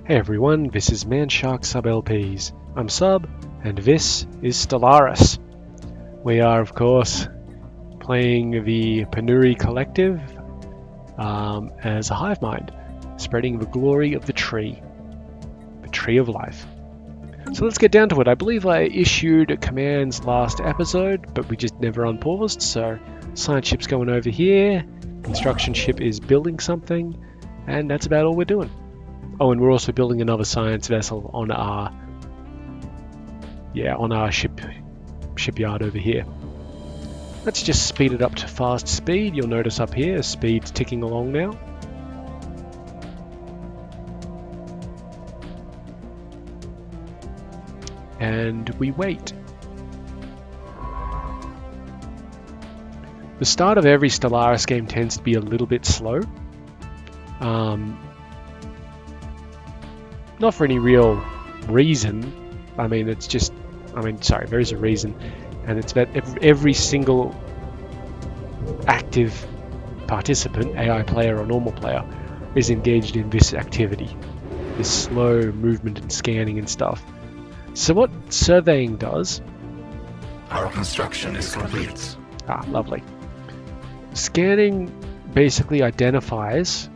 Hey everyone, this is Manshark Sub LPs. I'm Sub, and this is Stellaris. We are, of course, playing the Penuri Collective as a hive mind, spreading the glory of the tree of life. So let's get down to it. I believe I issued commands last episode, but we just never unpaused, so science ship's going over here, construction ship is building something, and that's about all we're doing. Oh, and we're also building another science vessel on our shipyard over here. Let's just speed it up to fast speed. You'll notice up here, speed's ticking along now. And we wait. The start of every Stellaris game tends to be a little bit slow. Not for any real reason. There is a reason, and it's that every single active participant, AI player or normal player, is engaged in this activity, this slow movement and scanning and stuff. So what surveying does... Our construction is complete. Ah, lovely. Scanning basically identifies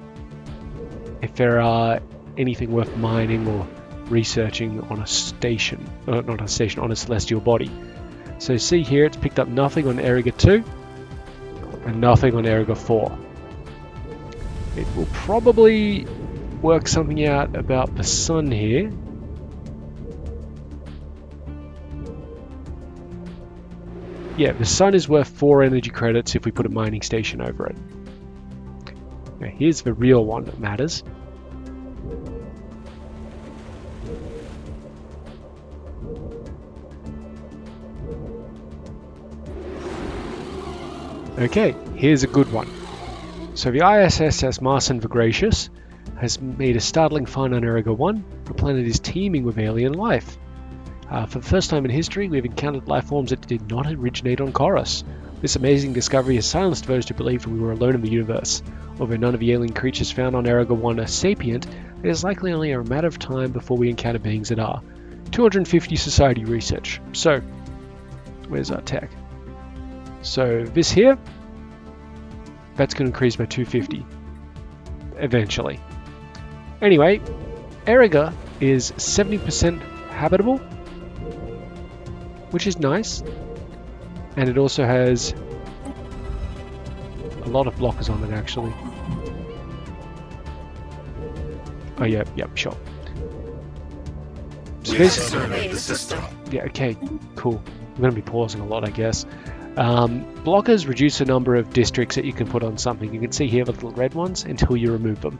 if there are anything worth mining or researching on a station, on a celestial body. So see here, it's picked up nothing on Eriga 2 and nothing on Eriga 4. It will probably work something out about the sun here. Yeah, the sun is worth 4 energy credits if we put a mining station over it. Now here's the real one that matters. Okay, here's a good one. So the ISS Marson the Gracious has made a startling find on Eriga 1. The planet is teeming with alien life. For the first time in history, we've encountered life forms that did not originate on Chorus. This amazing discovery has silenced those who believed we were alone in the universe. Although none of the alien creatures found on Eriga 1 are sapient, it is likely only a matter of time before we encounter beings that are. 250 society research. So, where's our tech? So this here, that's going to increase by 250 eventually. Anyway, Eriga is 70% habitable, which is nice, and it also has a lot of blockers on it actually. Oh yeah, sure. So we surveyed the system. Yeah, okay, cool. I'm going to be pausing a lot, I guess. Blockers reduce the number of districts that you can put on something. You can see here the little red ones until you remove them.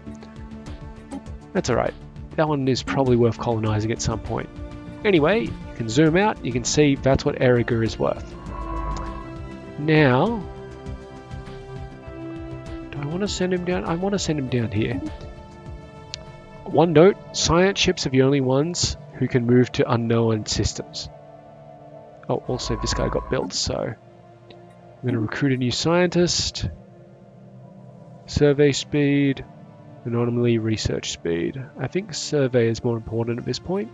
That's alright. That one is probably worth colonizing at some point. Anyway, you can zoom out, you can see that's what Eriga is worth. Now, do I want to send him down? I want to send him down here. One note, science ships are the only ones who can move to unknown systems. Oh, also this guy got built, so I'm going to recruit a new scientist. Survey speed, anomaly research speed. I think survey is more important at this point.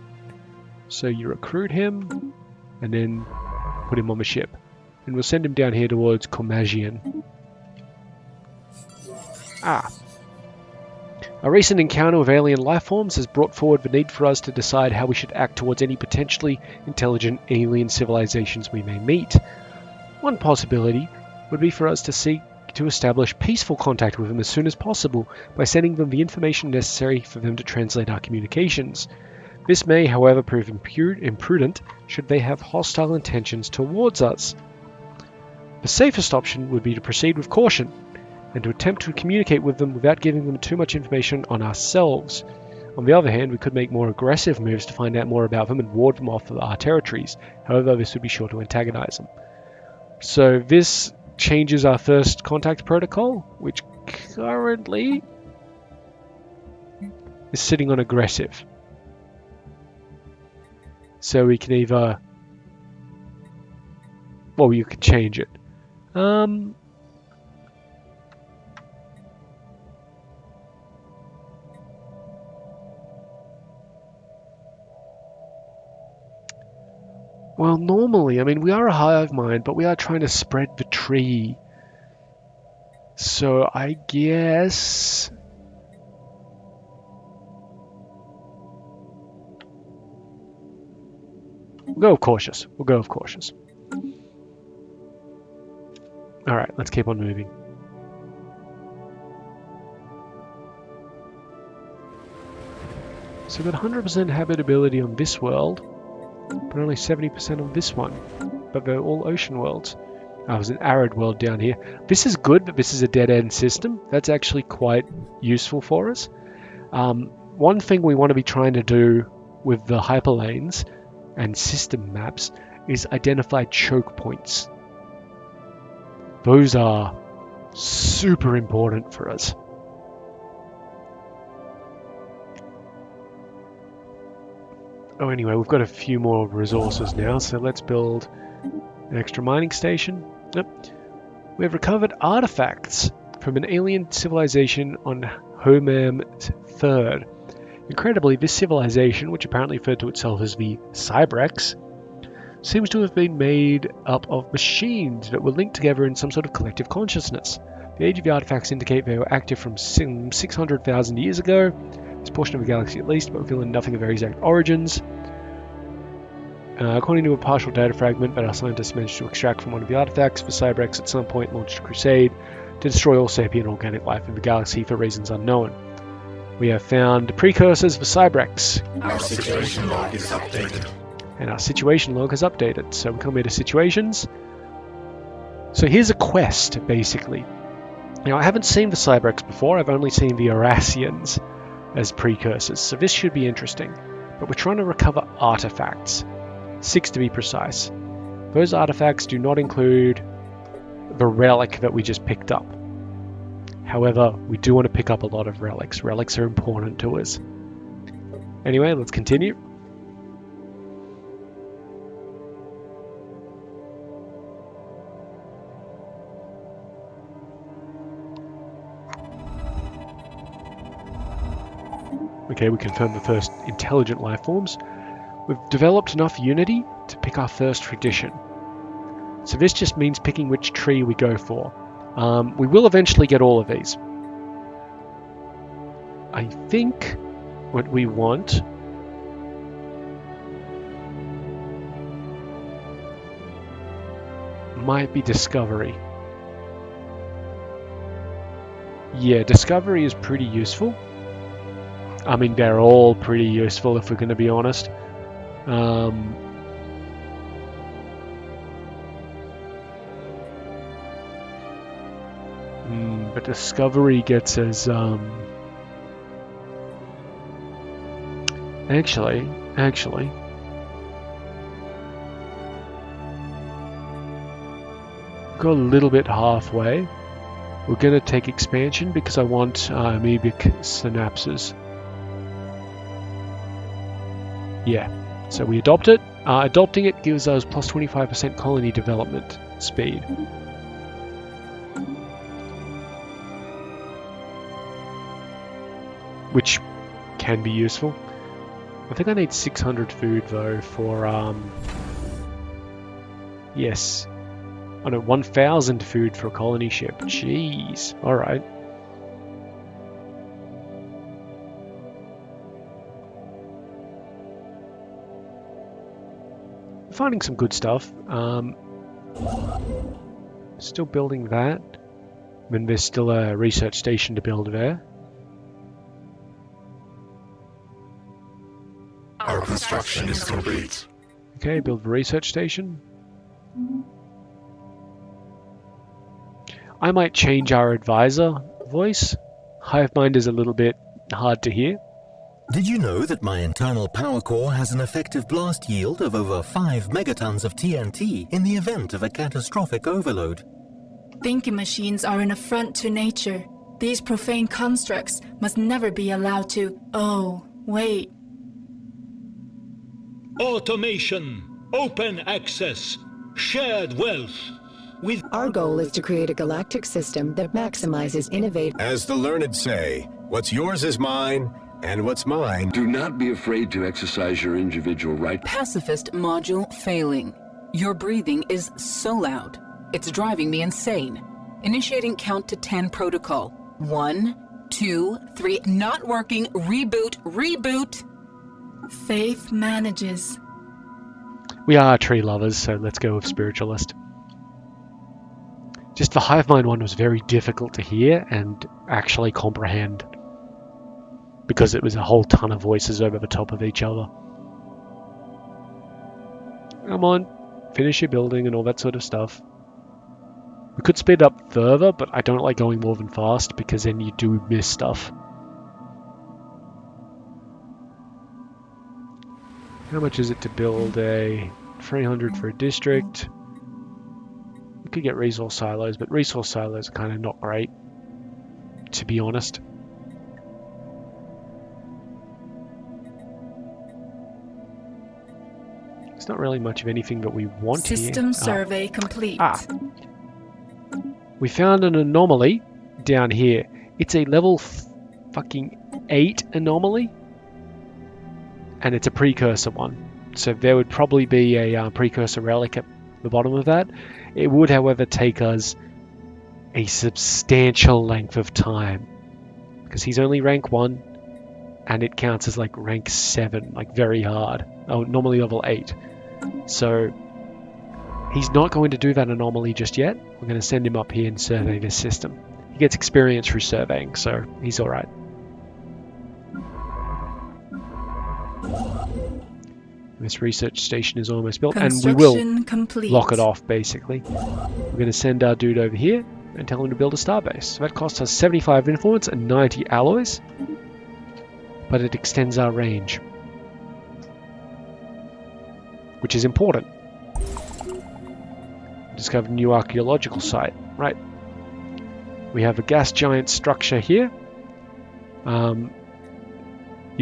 So you recruit him and then put him on the ship. And we'll send him down here towards Comagian. A recent encounter with alien life forms has brought forward the need for us to decide how we should act towards any potentially intelligent alien civilizations we may meet. One possibility would be for us to seek to establish peaceful contact with them as soon as possible by sending them the information necessary for them to translate our communications. This may, however, prove imprudent should they have hostile intentions towards us. The safest option would be to proceed with caution and to attempt to communicate with them without giving them too much information on ourselves. On the other hand, we could make more aggressive moves to find out more about them and ward them off of our territories. However, this would be sure to antagonize them. So this changes our first contact protocol, which currently is sitting on aggressive. So we can either... well, you could change it. Well, normally, I mean, we are a hive mind, but we are trying to spread the tree. So I guess... we'll go with cautious. We'll go with cautious. Alright, let's keep on moving. So we've got 100% habitability on this world, but only 70% on this one. But they're all ocean worlds. There's an arid world down here. This is good, but this is a dead-end system. That's actually quite useful for us. One thing we want to be trying to do with the hyperlanes and system maps is identify choke points. Those are super important for us. Oh, anyway, we've got a few more resources now, so let's build an extra mining station. Yep. We have recovered artifacts from an alien civilization on Homam III. Incredibly, this civilization, which apparently referred to itself as the Cybrex, seems to have been made up of machines that were linked together in some sort of collective consciousness. The age of the artifacts indicate they were active from 600,000 years ago, this portion of the galaxy at least, but we feel nothing of their exact origins. According to a partial data fragment that our scientists managed to extract from one of the artifacts, the Cybrex at some point launched a crusade to destroy all sapient organic life in the galaxy for reasons unknown. We have found precursors for Cybrex. Our situation log is updated. And our situation log is updated. So we come here to situations. So here's a quest, basically. Now, I haven't seen the Cybrex before. I've only seen the Erasians as precursors. So this should be interesting. But we're trying to recover artifacts. 6 to be precise. Those artifacts do not include the relic that we just picked up. However, we do want to pick up a lot of relics. Relics are important to us. Anyway, let's continue. Okay, we confirmed the first intelligent life forms. We've developed enough unity to pick our first tradition. So this just means picking which tree we go for. We will eventually get all of these. I think what we want might be discovery. Yeah, discovery is pretty useful. I mean, they're all pretty useful if we're going to be honest. But discovery gets us actually go a little bit halfway. We're gonna take expansion because I want amoebic synapses. Yeah, so we adopt it. Adopting it gives us plus 25% colony development speed. Which can be useful. I think I need 600 food though for yes. Oh no, 1,000 food for a colony ship. Jeez. Alright. Finding some good stuff. Still building that. I mean, there's still a research station to build there. Our construction is complete. Okay, build the research station. I might change our advisor voice. Hivemind is a little bit hard to hear. Did you know that my internal power core has an effective blast yield of over 5 megatons of TNT in the event of a catastrophic overload? Thinking machines are an affront to nature. These profane constructs must never be allowed to... Oh, wait. Automation, open access, shared wealth. Our goal is to create a galactic system that maximizes innovation. As the learned say, what's yours is mine, And what's mine? Do not be afraid to exercise your individual right. Pacifist module failing. Your breathing is so loud. It's driving me insane. Initiating count to 10 protocol. 1, 2, 3. Not working. Reboot. Reboot. Faith manages. We are tree lovers, so let's go with spiritualist. Just the hive mind one was very difficult to hear and actually comprehend, because it was a whole ton of voices over the top of each other. Come on, finish your building and all that sort of stuff. We could speed up further, but I don't like going more than fast because then you do miss stuff. How much is it to build a 300 for a district? We could get resource silos, but resource silos are kind of not great, to be honest. It's not really much of anything that we want here. System survey complete. We found an anomaly down here. It's a level fucking 8 anomaly, and it's a precursor one. So there would probably be a precursor relic at the bottom of that. It would, however, take us a substantial length of time, because he's only rank 1, and it counts as like rank 7, like very hard. Oh, normally level 8. So he's not going to do that anomaly just yet. We're going to send him up here and survey this system. He gets experience through surveying, so he's alright. This research station is almost built, and we will complete. Lock it off, basically. We're going to send our dude over here and tell him to build a starbase. So that costs us 75 influence and 90 alloys, but it extends our range, which is important. Discovered a new archaeological site. Right. We have a gas giant structure here. You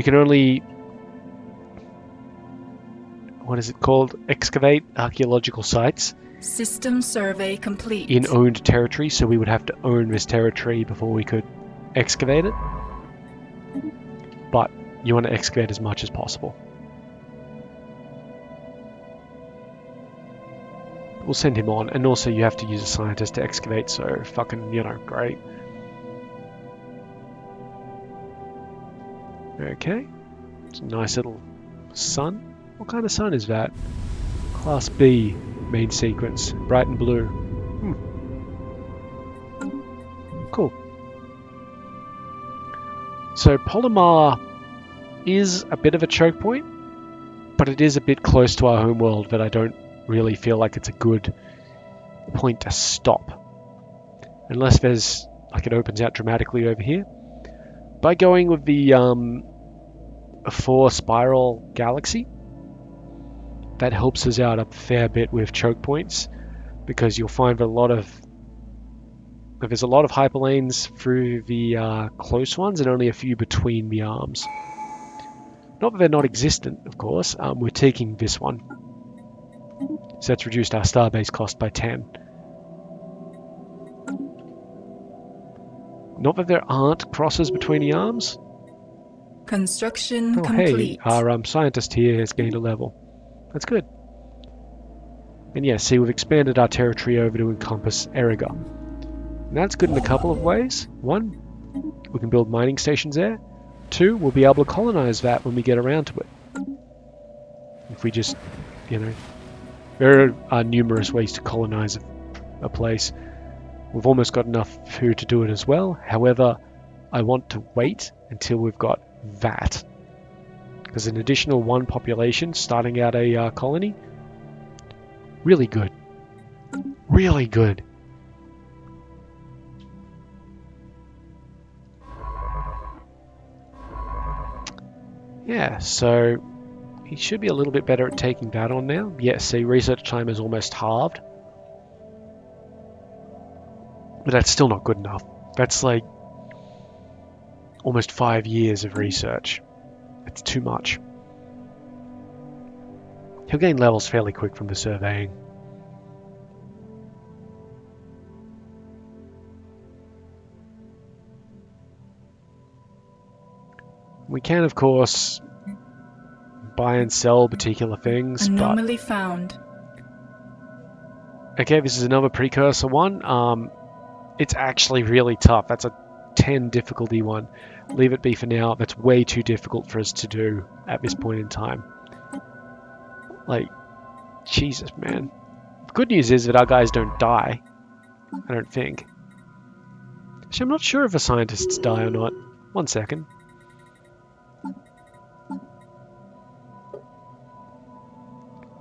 can only... what is it called? Excavate archaeological sites. System survey complete. In owned territory, so we would have to own this territory before we could excavate it. But you want to excavate as much as possible. We'll send him on, and also you have to use a scientist to excavate, so fucking, great. Okay. It's a nice little sun. What kind of sun is that? Class B main sequence, bright and blue. Cool. So Polymar is a bit of a choke point, but it is a bit close to our home world that I don't really feel like it's a good point to stop. Unless there's, like, it opens out dramatically over here. By going with the 4 spiral galaxy, that helps us out a fair bit with choke points, because you'll find that there's a lot of hyperlanes through the close ones and only a few between the arms. Not that they're not existent, of course. We're taking this one, so that's reduced our starbase cost by 10. Not that there aren't crosses between the arms. Construction Oh, complete. hey, our scientist here has gained a level. That's good. And yeah, see, we've expanded our territory over to encompass Eriga. And that's good in a couple of ways. 1, we can build mining stations there. 2, we'll be able to colonize that when we get around to it. If we just, there are numerous ways to colonize a place. We've almost got enough food to do it as well. However, I want to wait until we've got that. Because an additional 1 population starting out a colony, really good. Really good. Yeah, so he should be a little bit better at taking that on now. Yes, see, research time is almost halved. But that's still not good enough. That's like almost 5 years of research. It's too much. He'll gain levels fairly quick from the surveying. We can, of course, buy and sell particular things, but... Anomaly found. Okay, this is another precursor one. It's actually really tough. That's a 10 difficulty one. Leave it be for now. That's way too difficult for us to do at this point in time. Like, Jesus, man. The good news is that our guys don't die. I don't think. Actually, I'm not sure if the scientists die or not. 1 second.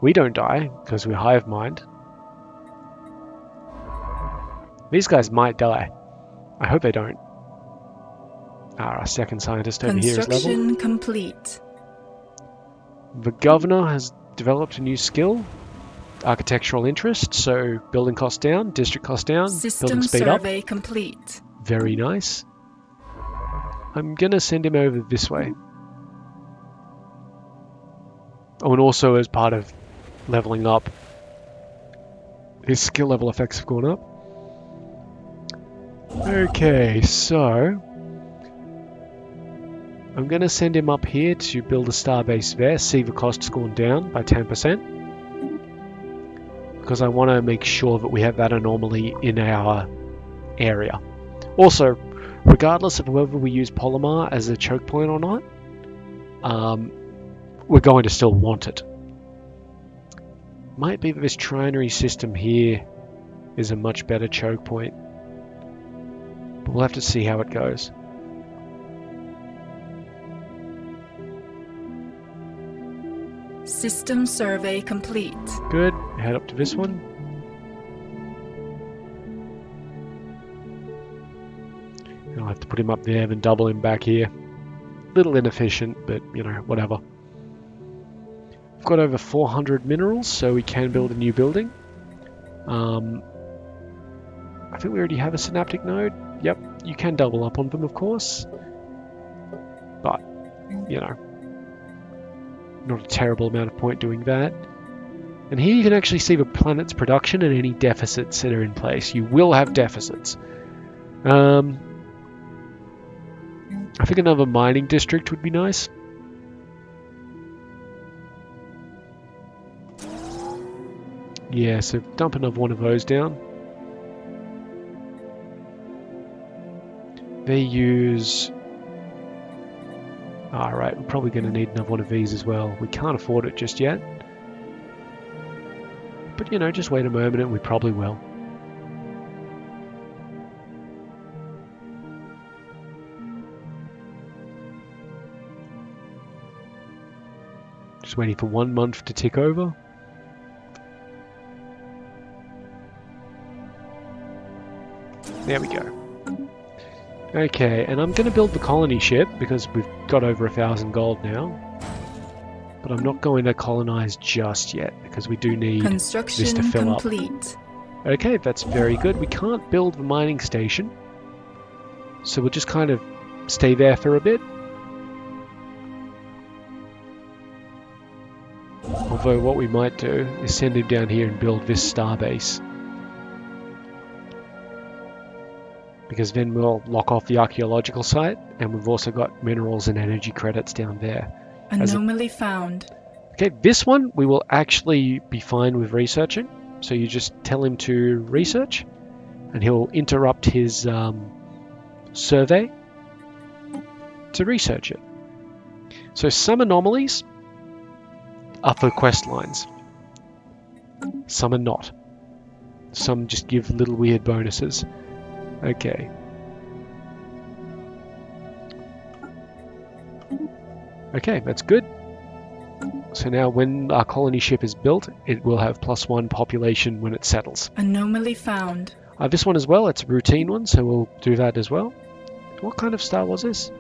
We don't die, because we're hive mind. These guys might die. I hope they don't. Our second scientist over here is level. Construction complete. The governor has developed a new skill. Architectural interest, so building cost down, district cost down, System building speed up. survey complete. Very nice. I'm gonna send him over this way. Oh, and also as part of leveling up, his skill level effects have gone up. Okay, so I'm gonna send him up here to build a starbase there, see the cost's gone down by 10%. Because I want to make sure that we have that anomaly in our area. Also, regardless of whether we use Polymer as a choke point or not, we're going to still want it. Might be that this trinary system here is a much better choke point. But we'll have to see how it goes. System survey complete. Good. Head up to this one. And I'll have to put him up there, then double him back here. Little inefficient, but you know, whatever. We've got over 400 minerals, so we can build a new building. I think we already have a synaptic node. Yep, you can double up on them, of course. But, you know, not a terrible amount of point doing that. And here you can actually see the planet's production and any deficits that are in place. You will have deficits. I think another mining district would be nice. Yeah, so dump another one of those down. They use... Alright, we're probably going to need another one of these as well. We can't afford it just yet. But, you know, just wait a moment and we probably will. Just waiting for 1 month to tick over. There we go. Okay, and I'm going to build the colony ship because we've got over 1,000 gold now. But I'm not going to colonize just yet because we do need this to Construction fill complete. up. Okay, that's very good. We can't build the mining station, so we'll just kind of stay there for a bit. Although what we might do is send him down here and build this starbase. Because then we'll lock off the archaeological site, and we've also got minerals and energy credits down there. Anomaly found. Okay, this one we will actually be fine with researching. So you just tell him to research, and he'll interrupt his survey to research it. So some anomalies are for quest lines. Some are not. Some just give little weird bonuses. Okay. Okay, that's good. So now when our colony ship is built, it will have +1 population when it settles. Anomaly found. This one as well, it's a routine one, so we'll do that as well. What kind of star was this?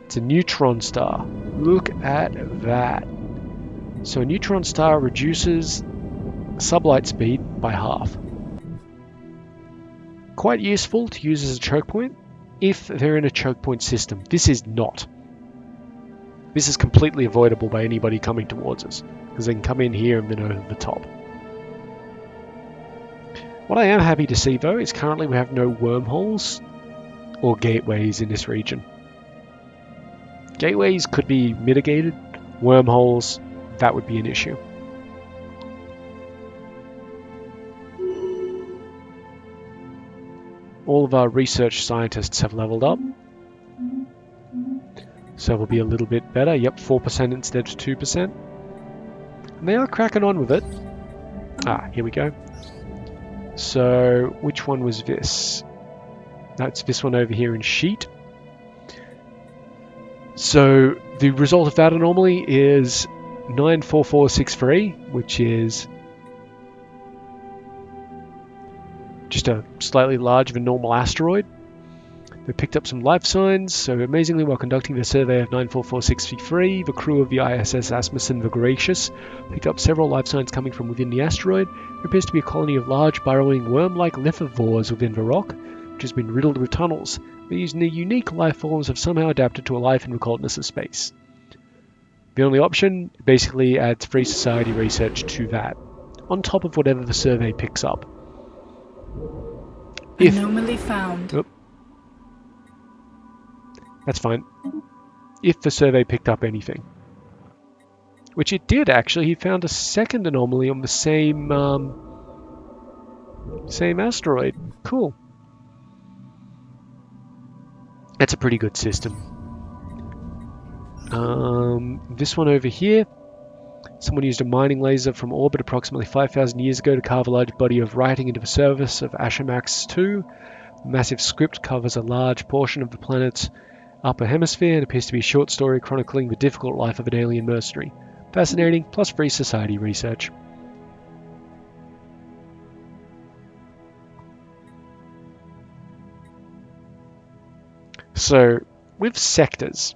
It's a neutron star. Look at that. So a neutron star reduces sublight speed by half. Quite useful to use as a choke point if they're in a choke point system. This is not. This is completely avoidable by anybody coming towards us, because they can come in here and then over the top. What I am happy to see though is currently we have no wormholes or gateways in this region. Gateways could be mitigated. Wormholes, that would be an issue. All of our research scientists have leveled up. So we'll be a little bit better. Yep, 4% instead of 2%. And they are cracking on with it. Ah, here we go. So, which one was this? That's this one over here in sheet. So, the result of that anomaly is 94463, which is just a slightly larger than normal asteroid. They picked up some life signs, so amazingly while conducting the survey of 94463, the crew of the ISS Asmussen the Gracious picked up several life signs coming from within the asteroid. There appears to be a colony of large burrowing worm-like lithivores within the rock, which has been riddled with tunnels. These unique life forms have somehow adapted to a life in the coldness of space. The only option basically adds free society research to that, on top of whatever the survey picks up. Anomaly found. Oop. That's fine. If the survey picked up anything. Which it did, actually. He found a second anomaly on the same asteroid. Cool. That's a pretty good system. This one over here. Someone used a mining laser from orbit approximately 5,000 years ago to carve a large body of writing into the surface of Ashamax 2. The massive script covers a large portion of the planet's upper hemisphere and appears to be a short story chronicling the difficult life of an alien mercenary. Fascinating, plus free society research. So, with sectors,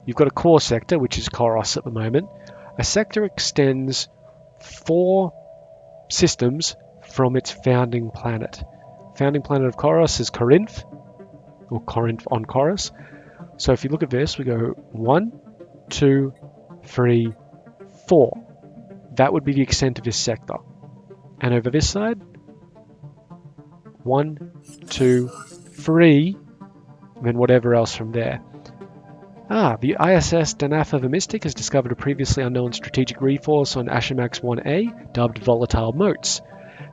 you've got a core sector, which is Koros at the moment. A sector extends 4 systems from its founding planet. Founding planet of Koros is Corinth, or Corinth on Koros. So if you look at this, we go 1, 2, 3, 4. That would be the extent of this sector. And over this side, 1, 2, 3, and then whatever else from there. The ISS Danafa the Mystic has discovered a previously unknown strategic resource on Ashamax 1A, dubbed volatile motes.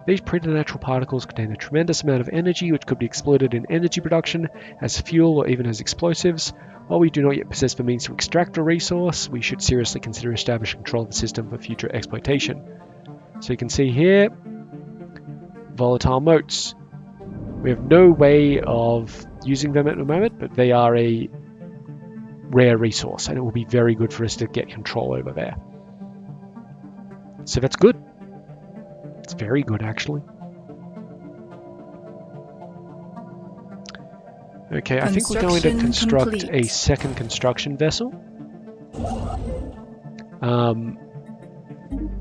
These preternatural particles contain a tremendous amount of energy which could be exploited in energy production, as fuel, or even as explosives. While we do not yet possess the means to extract the resource, we should seriously consider establishing control of the system for future exploitation. So you can see here, volatile motes. We have no way of using them at the moment, but they are a rare resource, and it will be very good for us to get control over there. So that's good. It's very good, actually. Okay, I think we're going to construct a second construction vessel.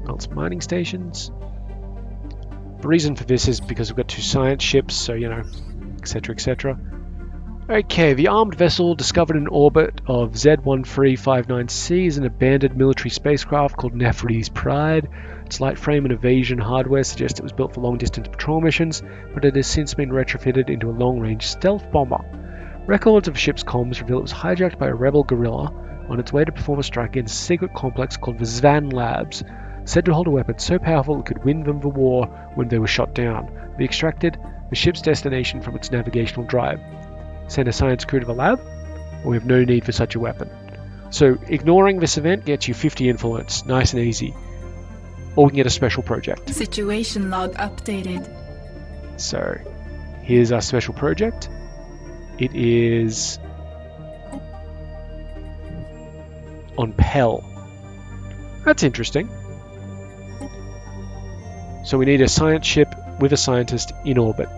It's mining stations. The reason for this is because we've got 2 science ships, so, you know, etc., etc. Okay, the armed vessel discovered in orbit of Z1359C is an abandoned military spacecraft called Nephri's Pride. Its light frame and evasion hardware suggest it was built for long-distance patrol missions, but it has since been retrofitted into a long-range stealth bomber. Records of the ship's comms reveal it was hijacked by a rebel guerrilla on its way to perform a strike against a secret complex called the Zvan Labs, said to hold a weapon so powerful it could win them the war when they were shot down. They extracted the ship's destination from its navigational drive. Send a science crew to the lab, or we have no need for such a weapon. So ignoring this event gets you 50 influence, nice and easy. Or we can get a special project. Situation log updated. So here's our special project. It is on Pell. That's interesting. So we need a science ship with a scientist in orbit.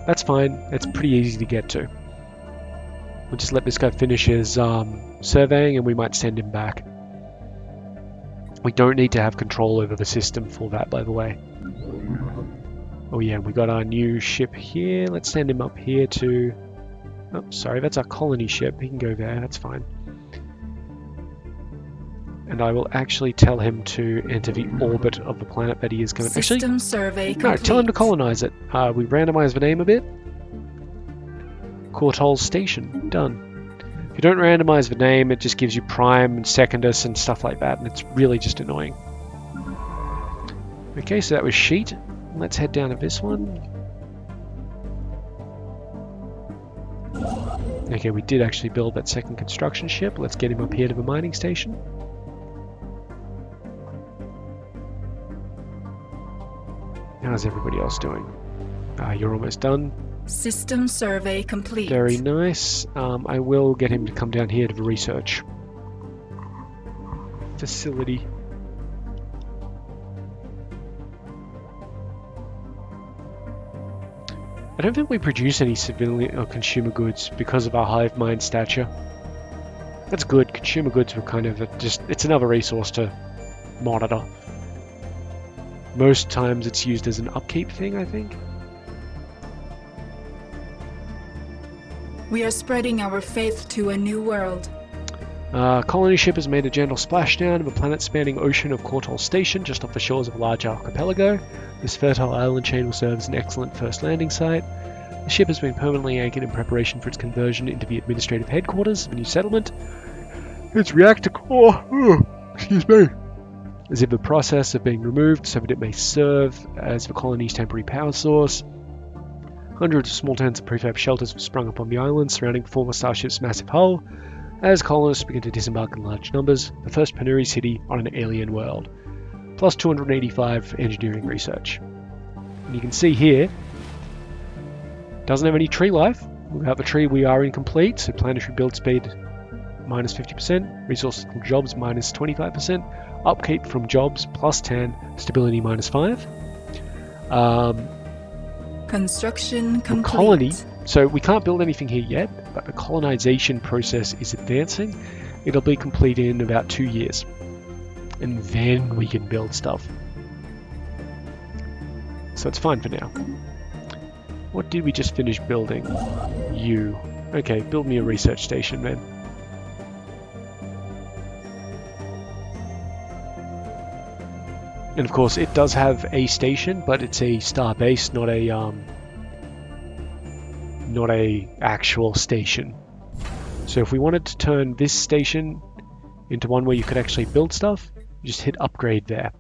That's fine. That's pretty easy to get to. We'll just let this guy finish his surveying and we might send him back. We don't need to have control over the system for that, by the way. Oh yeah, we got our new ship here. Let's send him up here to... Oh, sorry, that's our colony ship. He can go there, that's fine. And I will actually tell him to enter the orbit of the planet that he is going to... System survey complete. No, tell him to colonize it. We randomize the name a bit. Courtauld Station, done. If you don't randomize the name, it just gives you prime and secondus and stuff like that, and it's really just annoying. Okay, so that was sheet. Let's head down to this one. Okay, we did actually build that second construction ship. Let's get him up here to the mining station. How's everybody else doing? You're almost done. System survey complete. Very nice. I will get him to come down here to the research facility. I don't think we produce any civilian or consumer goods because of our hive mind stature. That's good. Consumer goods were kind of it's another resource to monitor. Most times it's used as an upkeep thing, I think. We are spreading our faith to a new world. Colony ship has made a gentle splashdown of a planet-spanning ocean of Kortol Station just off the shores of a large archipelago. This fertile island chain will serve as an excellent first landing site. The ship has been permanently anchored in preparation for its conversion into the administrative headquarters of a new settlement. Its reactor core, is in the process of being removed so that it may serve as the colony's temporary power source. Hundreds of small tents and prefab shelters have sprung up on the island surrounding the former starship's massive hull. As colonists begin to disembark in large numbers, the first Penuri city on an alien world, plus 285 engineering research. And you can see here, doesn't have any tree life. Without the tree, we are incomplete, so planetary build speed minus 50%, resources from jobs minus 25%, upkeep from jobs plus 10, stability minus 5. Construction complete. Colony. So we can't build anything here yet, but the colonization process is advancing. It'll be complete in about 2 years. And then we can build stuff. So it's fine for now. What did we just finish building? You. Okay, build me a research station then. And of course it does have a station, but it's a star base, not a actual station. So if we wanted to turn this station into one where you could actually build stuff, you just hit upgrade there.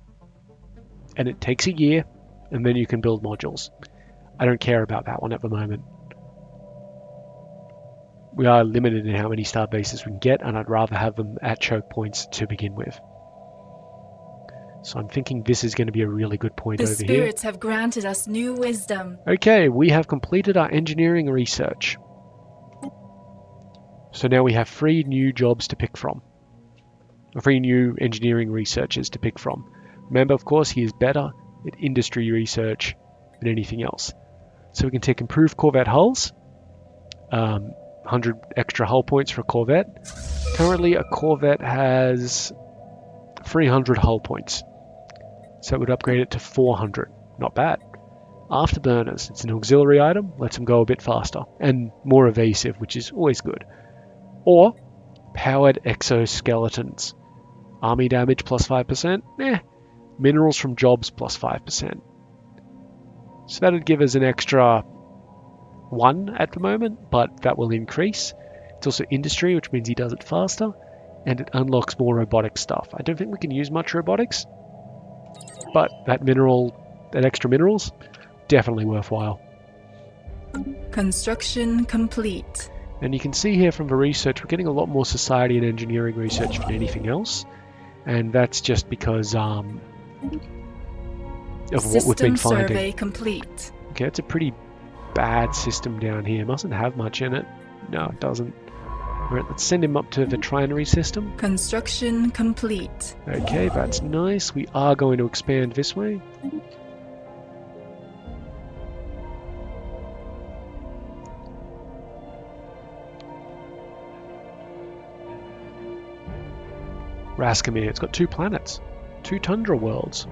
And it takes a year, and then you can build modules. I don't care about that one at the moment. We are limited in how many star bases we can get, and I'd rather have them at choke points to begin with. So I'm thinking this is going to be a really good point over here. The spirits have granted us new wisdom. Okay, we have completed our engineering research. So now we have 3 new jobs to pick from. 3 new engineering researchers to pick from. Remember, of course, he is better at industry research than anything else. So we can take improved Corvette hulls. 100 extra hull points for a Corvette. Currently, a Corvette has 300 hull points. So it would upgrade it to 400. Not bad. Afterburners. It's an auxiliary item. Lets them go a bit faster. And more evasive, which is always good. Or powered exoskeletons. Army damage plus 5%. Minerals from jobs plus 5%. So that would give us an extra 1 at the moment, but that will increase. It's also industry, which means he does it faster. And it unlocks more robotic stuff. I don't think we can use much robotics, but that extra minerals, definitely worthwhile. Construction complete. And you can see here from the research, we're getting a lot more society and engineering research than anything else. And that's just because of what we've been finding. System survey complete. Okay, it's a pretty bad system down here. It mustn't have much in it. No, it doesn't. Alright, let's send him up to the trinary system. Construction complete. Okay, that's nice. We are going to expand this way. Raskamir, it's got 2 planets. 2 tundra worlds.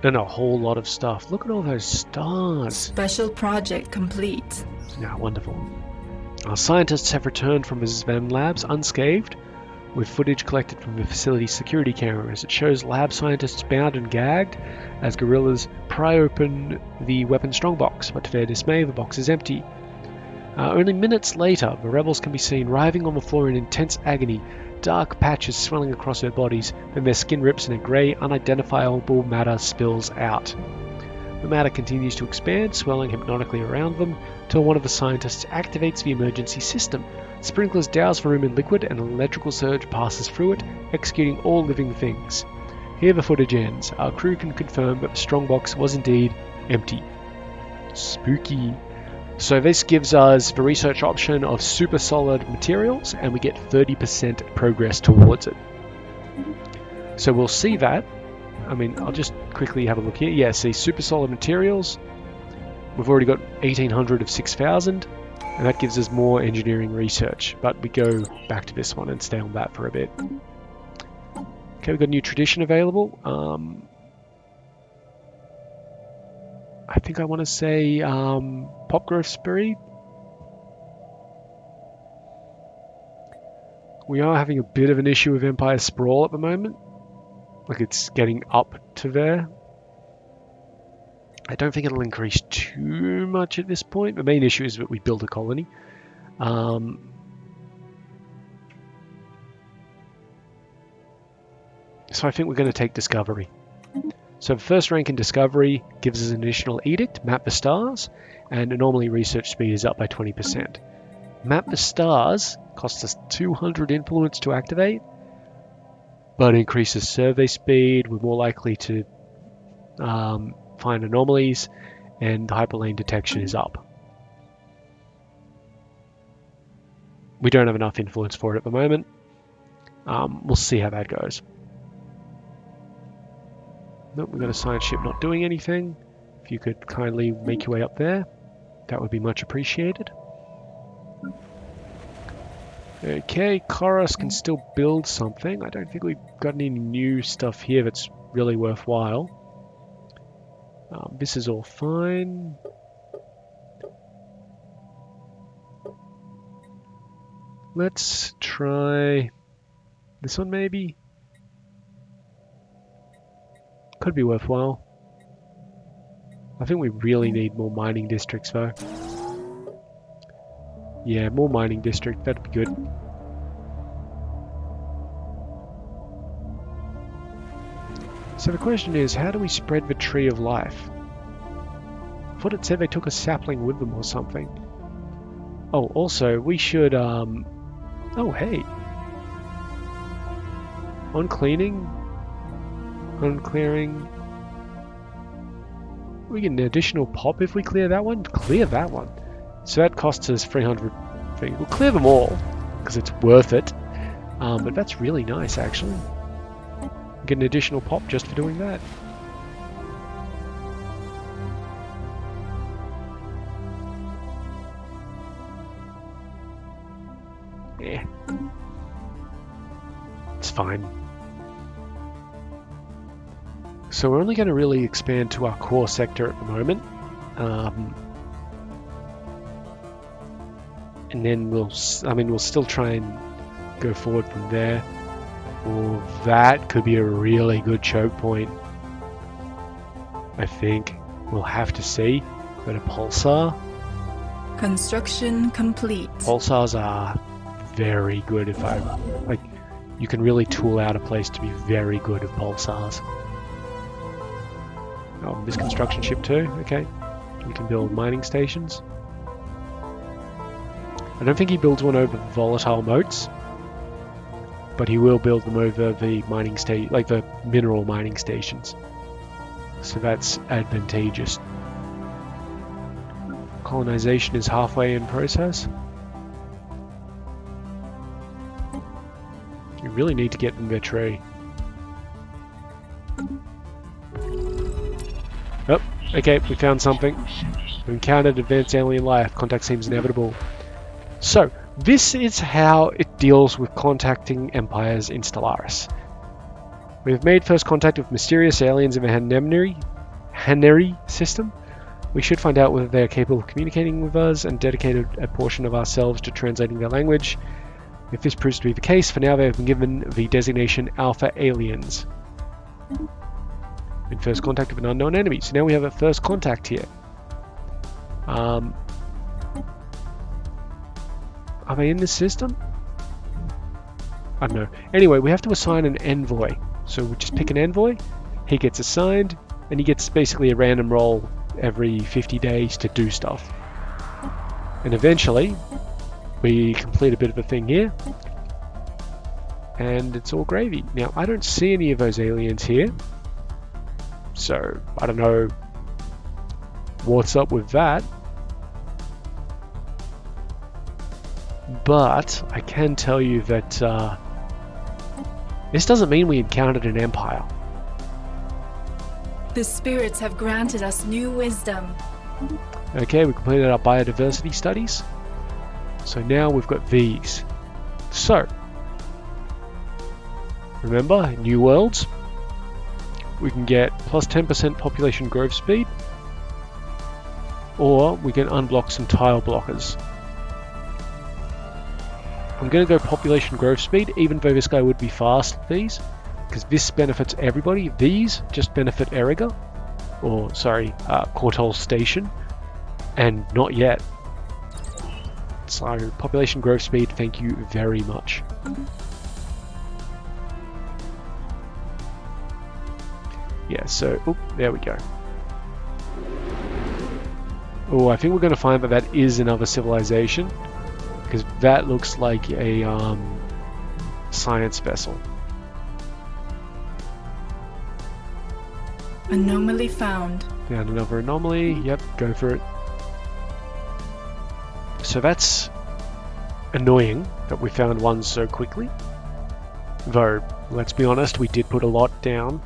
And a whole lot of stuff. Look at all those stars. Special project complete. Yeah, wonderful. Our scientists have returned from the Zven labs unscathed, with footage collected from the facility's security cameras. It shows lab scientists bound and gagged as guerrillas pry open the weapon strongbox, but to their dismay, the box is empty. Only minutes later, the rebels can be seen writhing on the floor in intense agony, dark patches swelling across their bodies, then their skin rips and a grey, unidentifiable matter spills out. The matter continues to expand, swelling hypnotically around them, till one of the scientists activates the emergency system. Sprinklers douse the room in liquid and an electrical surge passes through it, executing all living things. Here the footage ends. Our crew can confirm that the strongbox was indeed empty. Spooky. So this gives us the research option of super solid materials, and we get 30% progress towards it. So we'll see that. I mean, I'll just quickly have a look here. Yeah, see, super solid materials. We've already got 1800 of 6000, and that gives us more engineering research. But we go back to this one and stay on that for a bit. Okay, we've got a new tradition available. I think I want to say Pop Growth Spree. We are having a bit of an issue with Empire Sprawl at the moment. Like, it's getting up to there. I don't think it'll increase too much at this point. The main issue is that we build a colony. So I think we're going to take Discovery. So first rank in Discovery gives us an additional edict, Map the Stars, and anomaly research speed is up by 20%. Map the Stars costs us 200 influence to activate, but increases survey speed. We're more likely to find anomalies, and the hyperlane detection is up. We don't have enough influence for it at the moment. We'll see how that goes. Nope, we've got a science ship not doing anything. If you could kindly make your way up there, that would be much appreciated. Okay, Chorus can still build something. I don't think we've got any new stuff here that's really worthwhile. This is all fine. Let's try this one maybe. Could be worthwhile. I think we really need more mining districts though. Yeah, more mining district, that'd be good. So the question is, how do we spread the tree of life? I thought it said they took a sapling with them or something. Oh, also, we should, oh, hey. On cleaning, on clearing, we get an additional pop if we clear that one. Clear that one. So that costs us 300 things. We'll clear them all because it's worth it. But that's really nice, actually. Get an additional pop just for doing that. Yeah. It's fine. So we're only going to really expand to our core sector at the moment. And then we'll still try and go forward from there. Or that could be a really good choke point. I think we'll have to see. But a pulsar. Construction complete. Pulsars are very good. If I like, you can really tool out a place to be very good with pulsars. Oh, this construction ship too. Okay, you can build mining stations. I don't think he builds one over volatile moats, but he will build them over the mining like the mineral mining stations. So that's advantageous. Colonization is halfway in process. You really need to get them their tree. Oh, okay, we found something. We encountered advanced alien life. Contact seems inevitable. So, this is how it deals with contacting empires in Stellaris. We have made first contact with mysterious aliens in the Haneri system. We should find out whether they are capable of communicating with us and dedicated a portion of ourselves to translating their language. If this proves to be the case, for now they have been given the designation Alpha Aliens. In first contact with an unknown enemy. So now we have a first contact here. Are they in this system? I don't know. Anyway, we have to assign an envoy. So we just pick an envoy, he gets assigned, and he gets basically a random roll every 50 days to do stuff. And eventually, we complete a bit of a thing here, and it's all gravy. Now, I don't see any of those aliens here, so I don't know what's up with that. But I can tell you that this doesn't mean we encountered an empire. The spirits have granted us new wisdom. Okay, we completed our biodiversity studies. So now we've got these. So, remember, new worlds. We can get plus 10% population growth speed, or we can unblock some tile blockers. I'm going to go population growth speed, even though this guy would be fast with these, because this benefits everybody. These just benefit Eriga, or sorry, Cortol Station, and not yet. So population growth speed, thank you very much. Yeah, so, oh, there we go. Oh, I think we're going to find that that is another civilization, because that looks like a science vessel. Anomaly found. Found another anomaly. Yep, go for it. So that's annoying that we found one so quickly. Though, let's be honest, we did put a lot down.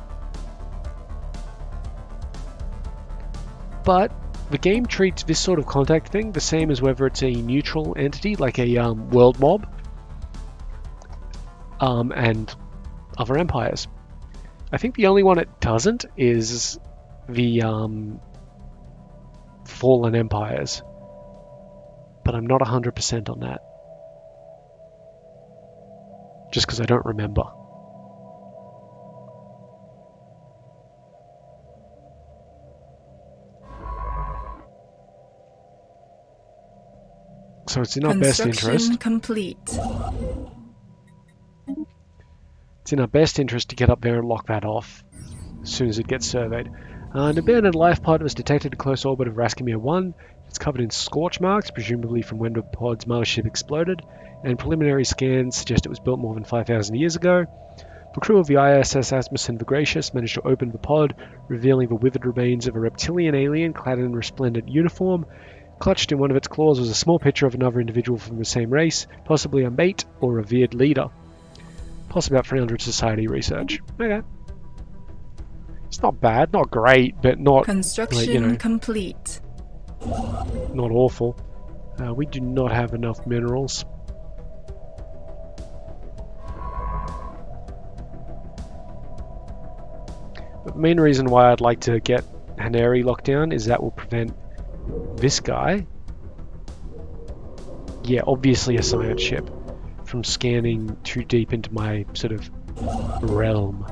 But the game treats this sort of contact thing the same as whether it's a neutral entity, like a world mob, and other empires. I think the only one it doesn't is the fallen empires, but I'm not 100% on that, just because I don't remember. So it's in our best interest. Complete. It's in our best interest to get up there and lock that off as soon as it gets surveyed. An abandoned life pod was detected in close orbit of Raskimir 1. It's covered in scorch marks, presumably from when the pod's mothership exploded, and preliminary scans suggest it was built more than 5,000 years ago. The crew of the ISS Asmussen Vigracious managed to open the pod, revealing the withered remains of a reptilian alien clad in resplendent uniform. Clutched in one of its claws was a small picture of another individual from the same race, possibly a mate or revered leader. Plus about 300 society research. Okay. It's not bad, not great, but not, Construction like, you know, complete. not awful. We do not have enough minerals. But the main reason why I'd like to get Haneri locked down is that will prevent this guy, yeah, obviously a science ship, from scanning too deep into my sort of realm.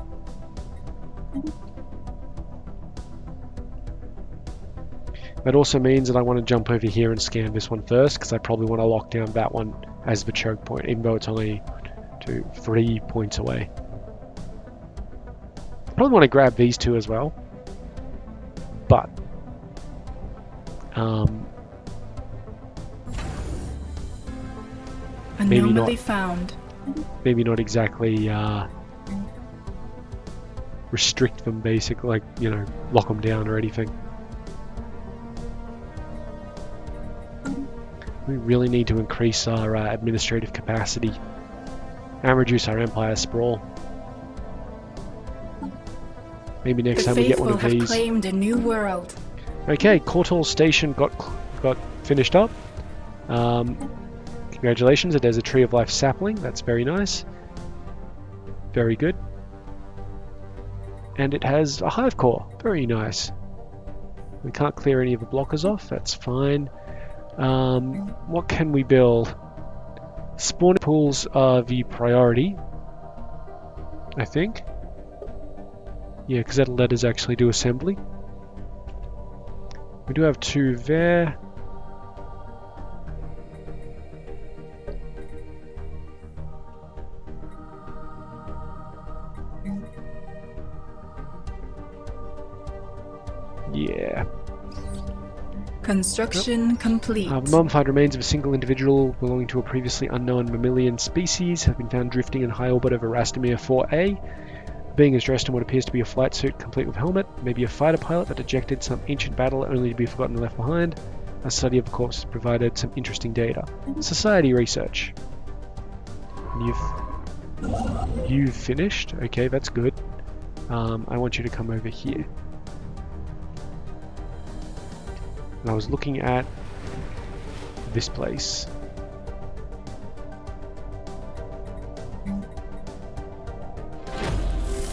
That also means that I want to jump over here and scan this one first, because I probably want to lock down that one as the choke point, even though it's only 3 points away. Probably want to grab these two as well, but maybe not. Anomaly found. Maybe not exactly restrict them, basically, like, you know, lock them down or anything. We really need to increase our administrative capacity and reduce our empire sprawl. Maybe next time we get one of The faithful these. have claimed a new world. Okay, Cortol Station got finished up. Congratulations, there's a Tree of Life sapling. That's very nice. Very good. And it has a hive core. Very nice. We can't clear any of the blockers off. That's fine. What can we build? Spawning pools are the priority, I think. Yeah, because that'll let us actually do assembly. We do have 2 there. Yeah. Construction complete. The mummified remains of a single individual belonging to a previously unknown mammalian species have been found drifting in high orbit over Rastomir 4A. The being is dressed in what appears to be a flight suit complete with helmet, maybe a fighter pilot that ejected some ancient battle only to be forgotten and left behind. A study of the corpse has provided some interesting data. Society research. And you've finished. Okay, that's good. I want you to come over here. And I was looking at this place.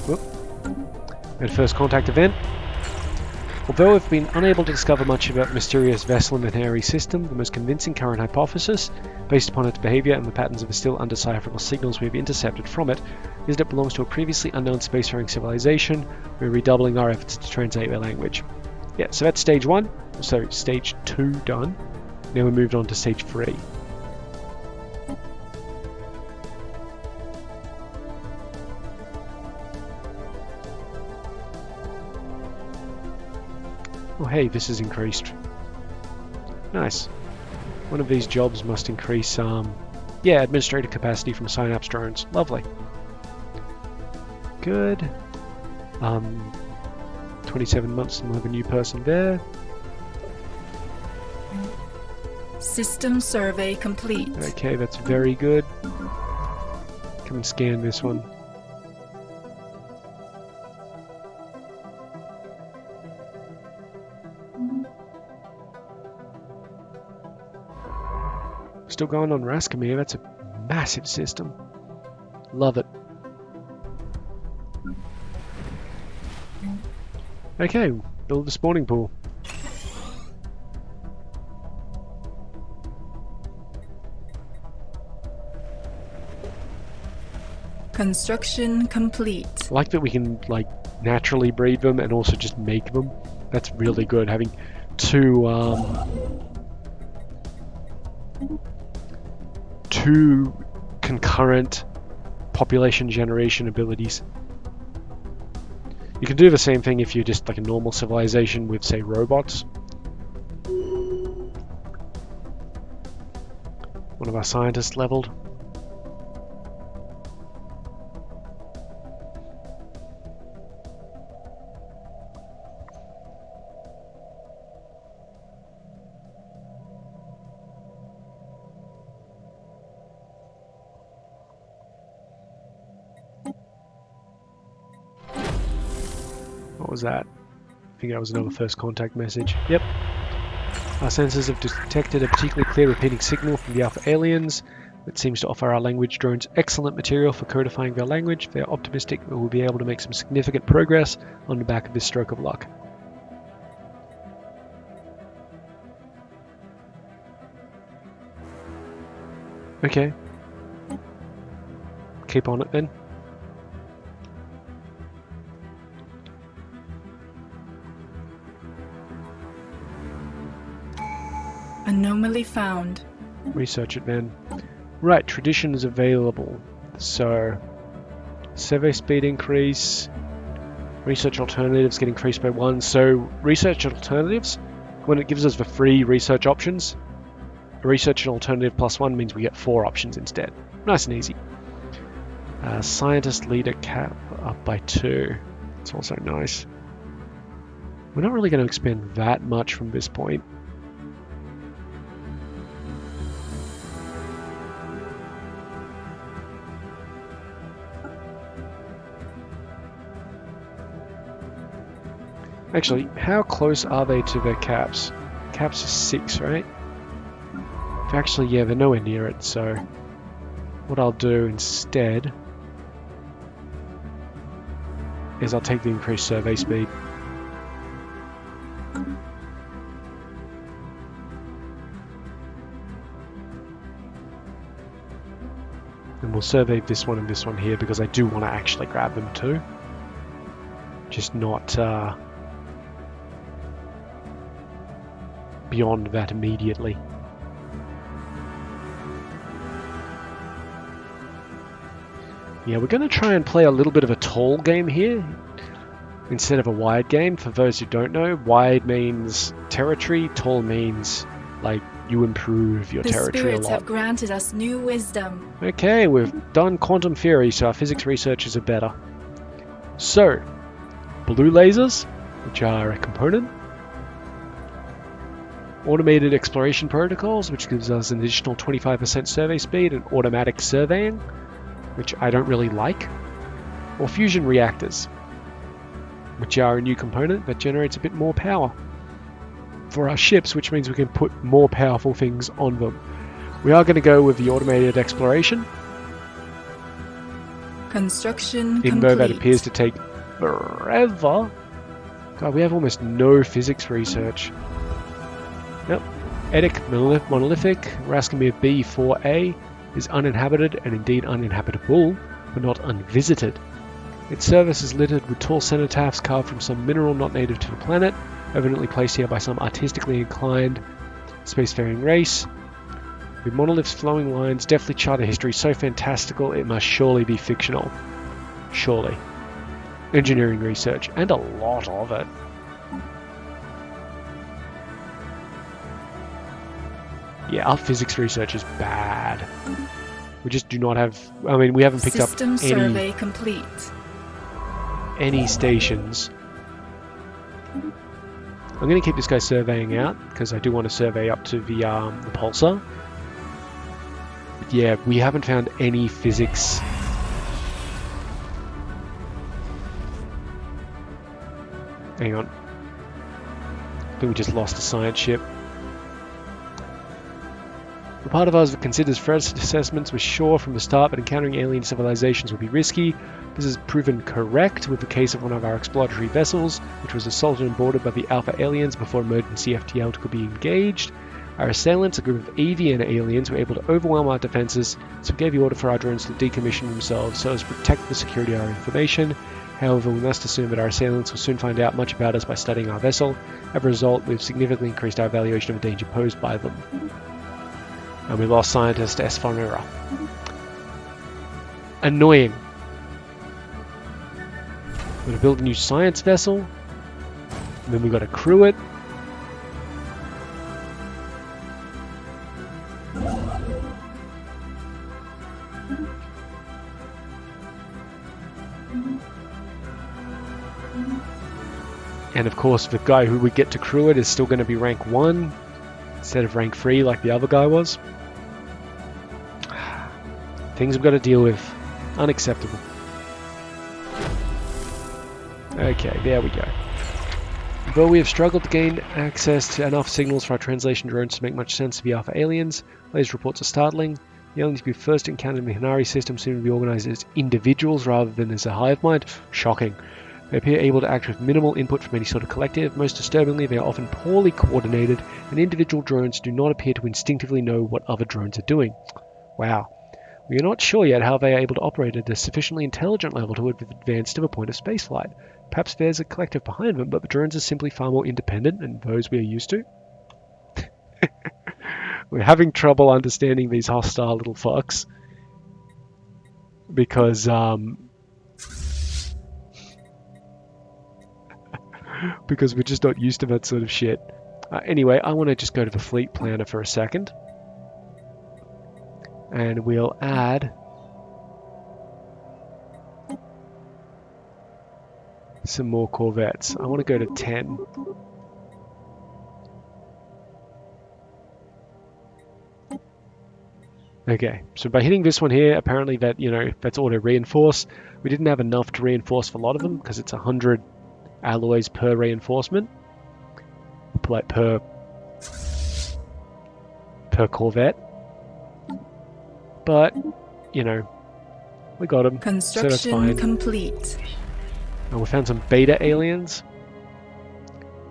Whoop. And first contact event. Although we've been unable to discover much about the mysterious vessel in the Teneri system, the most convincing current hypothesis, based upon its behavior and the patterns of the still undecipherable signals we have intercepted from it, is that it belongs to a previously unknown spacefaring civilization. We're redoubling our efforts to translate their language. Yeah, so that's stage 1. So stage 2 done. Now we moved on to stage 3. Oh hey, this is increased. Nice. One of these jobs must increase, yeah, administrative capacity from Synapse drones. Lovely. Good. 27 months and we'll have a new person there. System survey complete. Okay, that's very good. Come and scan this one. Still going on Rastomir, that's a massive system. Love it. Okay, build the spawning pool. Construction complete. I like that we can like naturally breed them and also just make them. That's really good, having two concurrent population generation abilities. You can do the same thing if you're just like a normal civilization with, say, robots. One of our scientists leveled. What was that? I think that was another first contact message. Yep. Our sensors have detected a particularly clear repeating signal from the Alpha aliens that seems to offer our language drones excellent material for codifying their language. They are optimistic that we'll be able to make some significant progress on the back of this stroke of luck. Okay. Keep on it then. Anomaly found. Research it then. Right, tradition is available. So, survey speed increase. Research alternatives get increased by 1. So, research alternatives, when it gives us the free research options, research an alternative +1 means we get 4 options instead. Nice and easy. Scientist leader cap up by 2. It's also nice. We're not really going to expend that much from this point. Actually, how close are they to their caps? Caps is 6, right? Actually, yeah, they're nowhere near it, so what I'll do instead is I'll take the increased survey speed. And we'll survey this one and this one here because I do want to actually grab them too. Just not beyond that immediately. Yeah, we're going to try and play a little bit of a tall game here. instead of a wired game. For those who don't know, wide means territory, tall means like you improve your The territory a spirits lot. have granted us new wisdom. Okay, we've done quantum theory, so our physics researchers are better. So, blue lasers, which are a component. Automated exploration protocols, which gives us an additional 25% survey speed, and automatic surveying, which I don't really like. Or fusion reactors, which are a new component that generates a bit more power for our ships, which means we can put more powerful things on them. We are going to go with the automated exploration, Construction even complete. though that appears to take forever. God, we have almost no physics research. Yep. Etic monolithic, Rascomere B4A is uninhabited and indeed uninhabitable, but not unvisited. Its surface is littered with tall cenotaphs carved from some mineral not native to the planet, evidently placed here by some artistically inclined spacefaring race. With monoliths, flowing lines, deftly chart a history so fantastical it must surely be fictional. Surely. Engineering research, and a lot of it. Yeah, our physics research is bad. We just do not have... I mean, we haven't picked System up survey complete. any stations. I'm going to keep this guy surveying out, because I do want to survey up to the pulsar. But yeah, we haven't found any physics. Hang on. I think we just lost a science ship. The part of us that considers threat assessments was sure from the start that encountering alien civilizations would be risky. This has proven correct with the case of one of our exploratory vessels, which was assaulted and boarded by the Alpha aliens before emergency FTL could be engaged. Our assailants, a group of avian aliens, were able to overwhelm our defenses, so we gave the order for our drones to decommission themselves so as to protect the security of our information. However, we must assume that our assailants will soon find out much about us by studying our vessel. As a result, we've significantly increased our evaluation of the danger posed by them. And we lost scientist S. Farnera. Annoying. We're going to build a new science vessel. And then we've got to crew it. And of course, the guy who would get to crew it is still going to be rank 1 instead of rank 3 like the other guy was. Things we've got to deal with. Unacceptable. Okay, there we go. Though we have struggled to gain access to enough signals for our translation drones to make much sense to the Alpha aliens, these reports are startling. The aliens we first encountered in the Hinari system seem to be organized as individuals rather than as a hive mind. Shocking. They appear able to act with minimal input from any sort of collective. Most disturbingly, they are often poorly coordinated, and individual drones do not appear to instinctively know what other drones are doing. Wow. We are not sure yet how they are able to operate at a sufficiently intelligent level to advance to the point of spaceflight. Perhaps there's a collective behind them, but the drones are simply far more independent than those we are used to. We're having trouble understanding these hostile little fucks. Because, because we're just not used to that sort of shit. Anyway, I want to just go to the fleet planner for a second. And we'll add some more corvettes. I want to go to 10. Okay, so by hitting this one here, apparently that, that's auto-reinforce. We didn't have enough to reinforce for a lot of them, because it's 100 alloys per reinforcement. Like per corvette. But, we got them, so that's fine. Construction complete. And we found some beta aliens.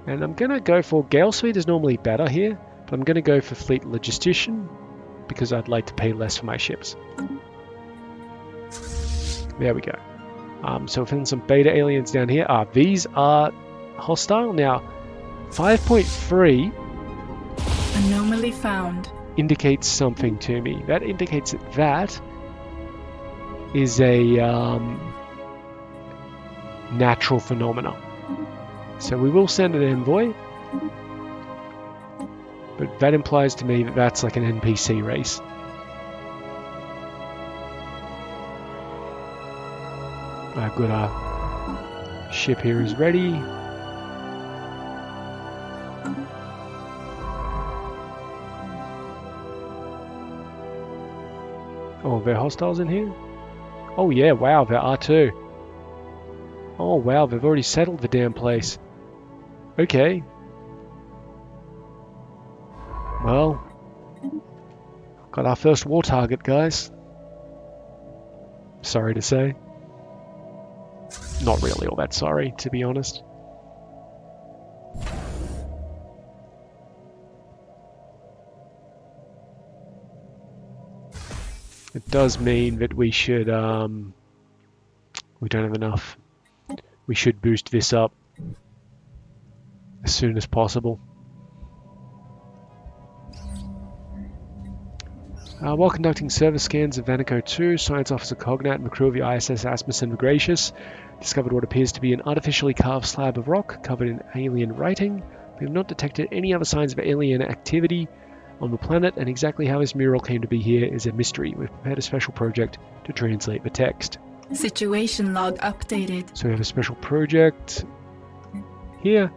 And I'm going to go for... Gale Speed is normally better here, but I'm going to go for Fleet Logistician, because I'd like to pay less for my ships. There we go. So we found some beta aliens down here. These are hostile. Now, 5.3... Anomaly found. indicates something to me. That indicates that that is a natural phenomena. So we will send an envoy. But that implies to me that that's like an NPC race. Good, our ship here is ready. Oh, there are hostiles in here? Oh yeah, wow, there are too. Oh wow, they've already settled the damn place. Okay. Well, got our first war target, guys. Sorry to say. Not really all that sorry, to be honest. It does mean that we should, we don't have enough. We should boost this up as soon as possible. While conducting service scans of Vanico 2, Science Officer Cognat and the crew of the ISS Asmussen Gracious discovered what appears to be an artificially carved slab of rock covered in alien writing. We have not detected any other signs of alien activity on the planet, and exactly how this mural came to be here is a mystery. We've prepared a special project to translate the text. Situation log updated. So we have a special project here.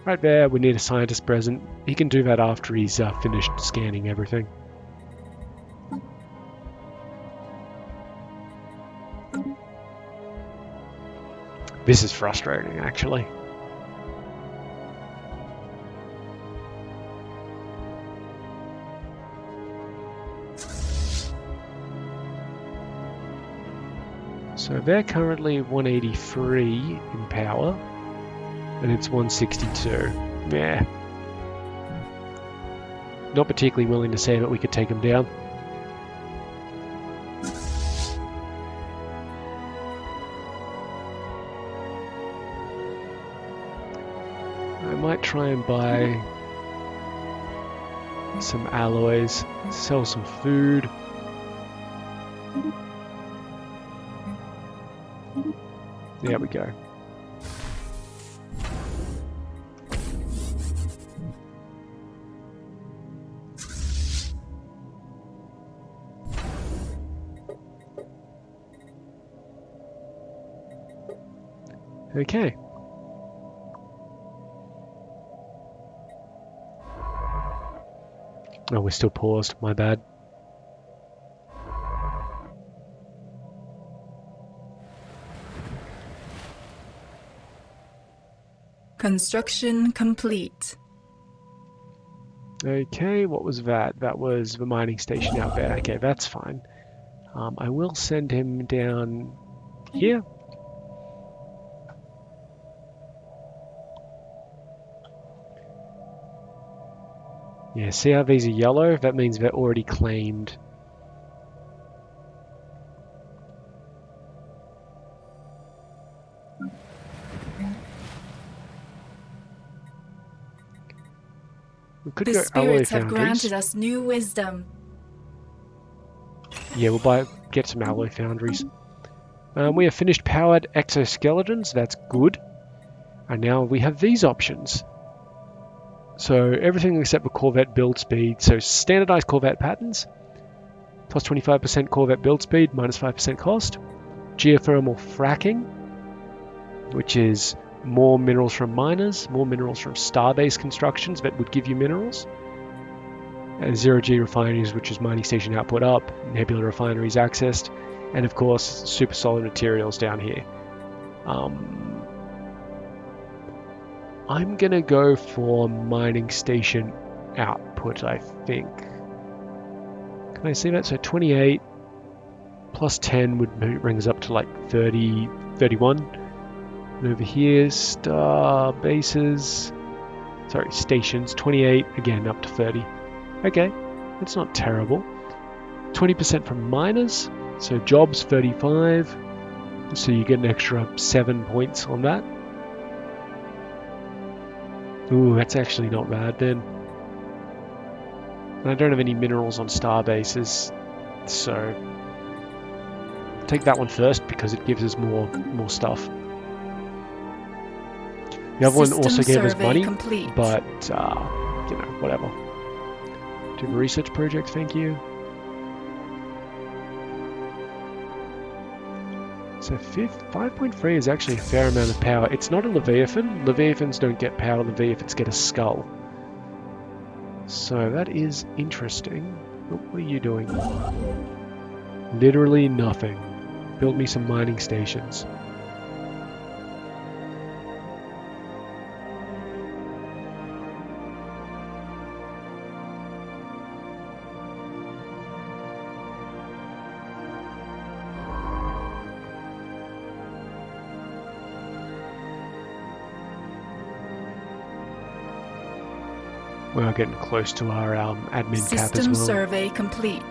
Right there, we need a scientist present. He can do that after he's finished scanning everything. This is frustrating, actually. So they're currently 183 in power, and it's 162. Yeah. Not particularly willing to say that we could take them down. I might try and buy some alloys, sell some food. There we go. Okay. Oh, we're still paused. My bad. Construction complete. Okay, what was that? That was the mining station out there. Okay, that's fine. I will send him down here. Yeah, see how these are yellow? That means they're already claimed. We could The go alloy spirits have foundries. granted us new wisdom. Yeah, we'll get some alloy foundries. We have finished powered exoskeletons. That's good. And now we have these options. So everything except for Corvette build speed. So standardized Corvette patterns, plus 25% Corvette build speed, minus 5% cost. Geothermal fracking, which is more minerals from miners, more minerals from star-based constructions that would give you minerals. And zero-G refineries, which is mining station output up, nebula refineries accessed, and of course super solid materials down here. I'm gonna go for mining station output, I think. Can I see that? So 28 plus 10 would bring us up to like 30, 31. And over here, stations, 28, again up to 30. Okay, that's not terrible. 20% from miners, so jobs 35, so you get an extra 7 points on that. Ooh, that's actually not bad then. And I don't have any minerals on star bases, so take that one first because it gives us more stuff. The other one System also gave us survey money, complete. but, you know, whatever. Do a research project, thank you. So 5.3 is actually a fair amount of power. It's not a Leviathan. Leviathans don't get power, Leviathans get a skull. So that is interesting. What are you doing? Literally nothing. Build me some mining stations. We are getting close to our admin cap as System well. survey complete.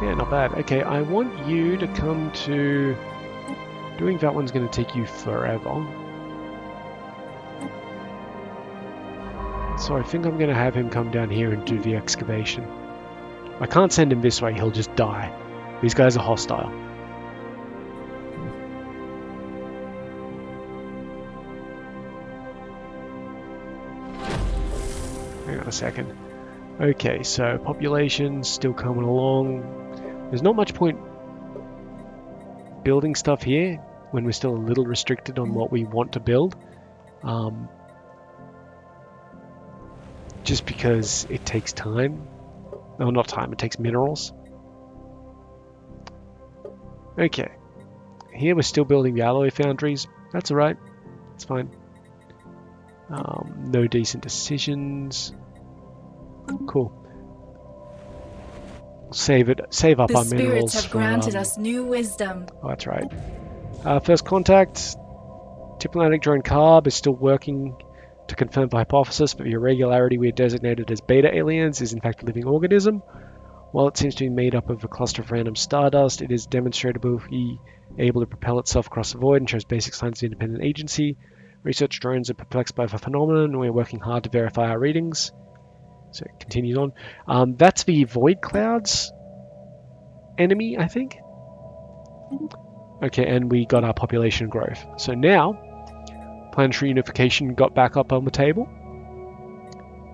Yeah, not bad. Okay, I want you to come to... Doing that one's going to take you forever. So I think I'm going to have him come down here and do the excavation. I can't send him this way, he'll just die. These guys are hostile. Hang on a second. Okay, so population's still coming along. There's not much point building stuff here when we're still a little restricted on what we want to build. Just because it takes time. No, not time, it takes minerals. Okay. Here we're still building the alloy foundries. That's alright. It's fine. No decent decisions. Cool. Save up The our minerals spirits have for, granted us new wisdom. Oh, that's right. First contact. Diplomatic drone Carb is still working to confirm the hypothesis, but the irregularity we had designated as beta aliens is in fact a living organism. While it seems to be made up of a cluster of random stardust, it is demonstrably able to propel itself across the void and shows basic signs of independent agency. Research drones are perplexed by the phenomenon, and we're working hard to verify our readings. So it continues on. That's the void clouds enemy, I think. Okay, and we got our population growth. So now, planetary unification got back up on the table.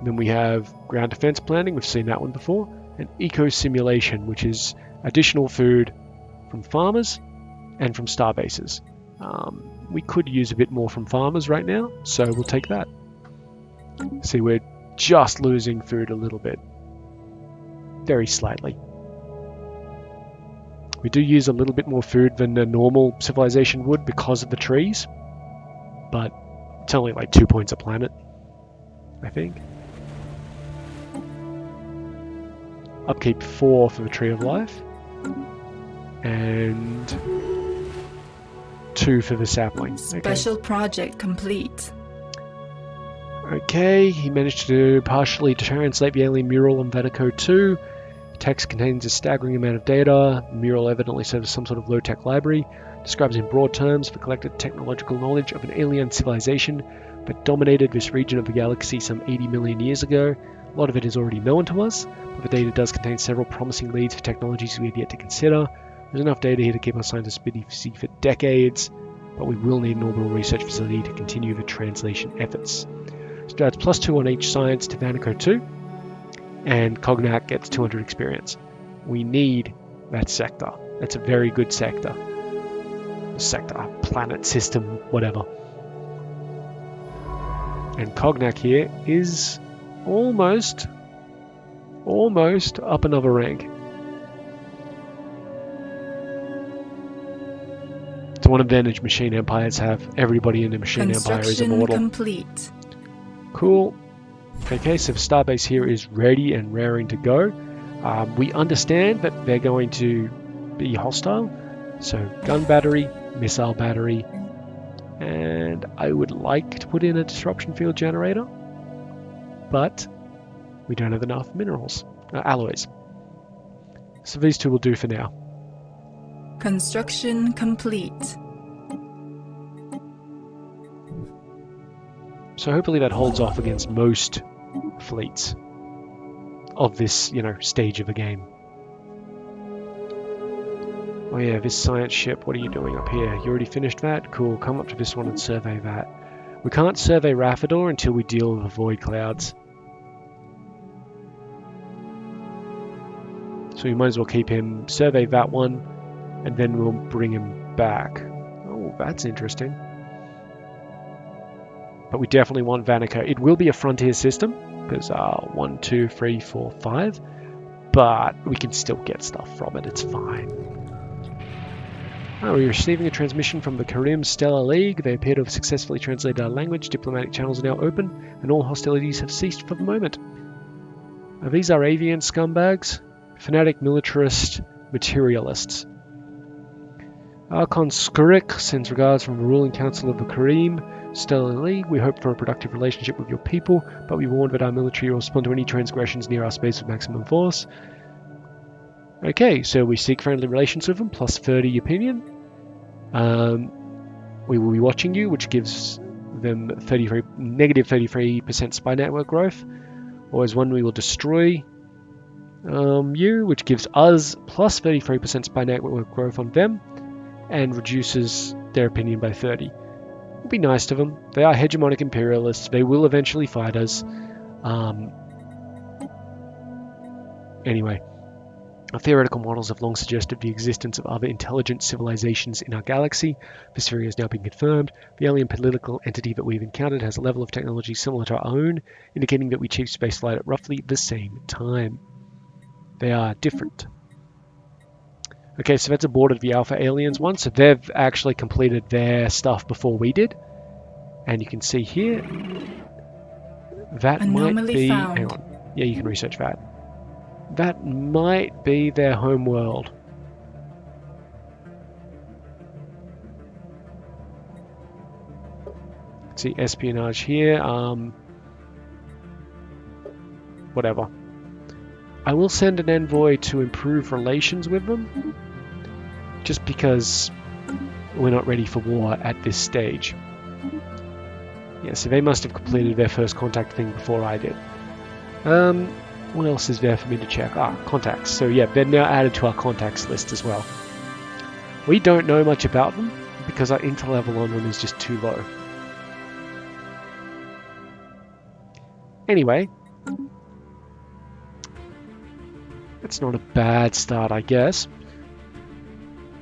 Then we have ground defense planning, we've seen that one before, and eco simulation, which is additional food from farmers and from star bases. We could use a bit more from farmers right now, so we'll take that. See, we're just losing food a little bit. Very slightly. We do use a little bit more food than a normal civilization would because of the trees, but it's only like 2 points a planet, I think. Upkeep 4 for the Tree of Life, and 2 for the sapling. Special project complete. Okay, he managed to partially translate the alien mural on Vatico 2. Text contains a staggering amount of data. The mural evidently serves as some sort of low-tech library. Describes in broad terms the collected technological knowledge of an alien civilization that dominated this region of the galaxy some 80 million years ago. A lot of it is already known to us, but the data does contain several promising leads for technologies we have yet to consider. There's enough data here to keep our scientists busy for decades, but we will need an orbital research facility to continue the translation efforts. So that's +2 on each science to Vatico 2, and Cognac gets 200 experience. We need that sector. That's a very good sector. Sector, planet, system, whatever. And Cognac here is almost up another rank. It's one advantage machine empires have. Everybody in the machine empire is immortal. Complete. Cool. Okay, so the starbase here is ready and raring to go. We understand that they're going to be hostile. So gun battery, missile battery, and I would like to put in a disruption field generator, but we don't have enough minerals, alloys. So these two will do for now. Construction complete. So hopefully that holds off against most fleets of this, stage of the game. Oh yeah, this science ship, what are you doing up here? You already finished that? Cool, come up to this one and survey that. We can't survey Raffador until we deal with the void clouds. So we might as well keep him, survey that one, and then we'll bring him back. Oh, that's interesting. But we definitely want Vanica. It will be a frontier system, because 1, 2, 3, 4, 5. But we can still get stuff from it, it's fine. Oh, we're receiving a transmission from the Karim Stellar League. They appear to have successfully translated our language. Diplomatic channels are now open, and all hostilities have ceased for the moment. Are these our avian scumbags? Fanatic militarist materialists. Archon Skurik sends regards from the ruling council of the Karim Stellar League. We hope for a productive relationship with your people, but we warn that our military will respond to any transgressions near our space with maximum force. Okay, so we seek friendly relations with them, plus 30 opinion. We will be watching you, which gives them negative 33% spy network growth. Or as one, we will destroy you, which gives us plus 33% spy network growth on them, and reduces their opinion by 30. We'll be nice to them. They are hegemonic imperialists. They will eventually fight us. Anyway. Our theoretical models have long suggested the existence of other intelligent civilizations in our galaxy. This theory has now been confirmed. The alien political entity that we've encountered has a level of technology similar to our own, indicating that we achieve spaceflight at roughly the same time. They are different. Okay, so that's aborted the Alpha Aliens one, so they've actually completed their stuff before we did. And you can see here, that Anomaly might be... found. Hang on. Yeah, you can research that. That might be their home world. See espionage here. Whatever. I will send an envoy to improve relations with them, just because we're not ready for war at this stage. Yeah, so they must have completed their first contact thing before I did. What else is there for me to check? Contacts. So yeah, they're now added to our contacts list as well. We don't know much about them because our interlevel on them is just too low. Anyway, it's not a bad start, I guess.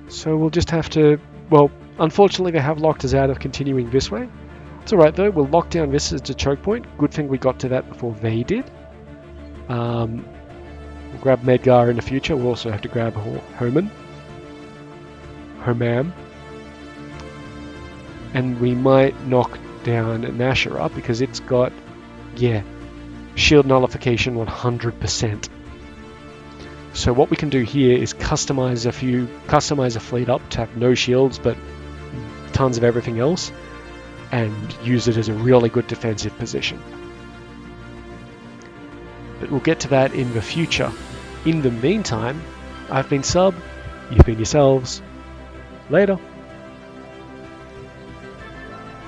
So we'll just have to... Well, unfortunately they have locked us out of continuing this way. It's alright though, we'll lock down this as a choke point. Good thing we got to that before they did. We'll grab Medgar in the future. We'll also have to grab Herman. And we might knock down Nashara because it's got, yeah, shield nullification 100%. So what we can do here is customize a fleet up to have no shields but tons of everything else, and use it as a really good defensive position. But we'll get to that in the future. In the meantime, I've been Sub, you've been yourselves. Later.